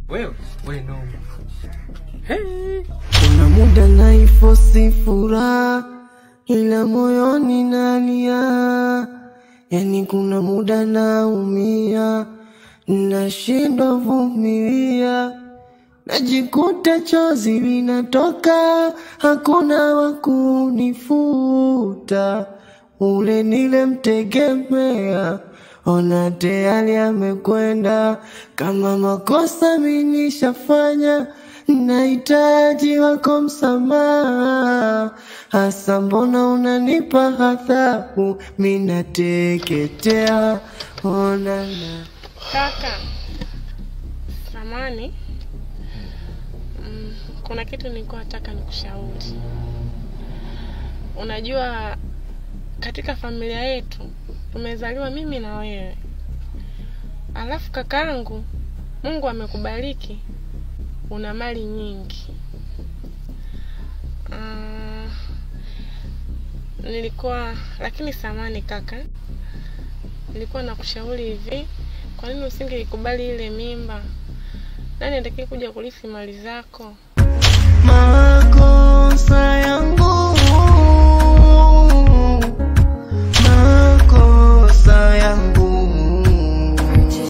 Wewe no. Hey. Kuna muda naifosi furaha ila moyoni nalia. Yani kuna muda naumia, nashindwa vumilia. Najikuta chozi linatoka, hakuna wa kunifuta. Ule nilemtegemea, ona tayari amekwenda. Kama makosa mimi nishafanya, nahitaji wako msamaha. Hasa mbona unanipa adhabu, mimi nateketea. Onana Kaka, samani, kuna kitu nilikuwa nataka nikushauri. Unajua katika familia yetu tumezaliwa mimi na wewe. Alafu kakaangu, Mungu amekubariki, una mali nyingi. Lakini samani kaka, nilikuwa nakushauri hivi, kwa nini usingeikubali ile mimba? Nani atakaye kuja kurithi mali zako?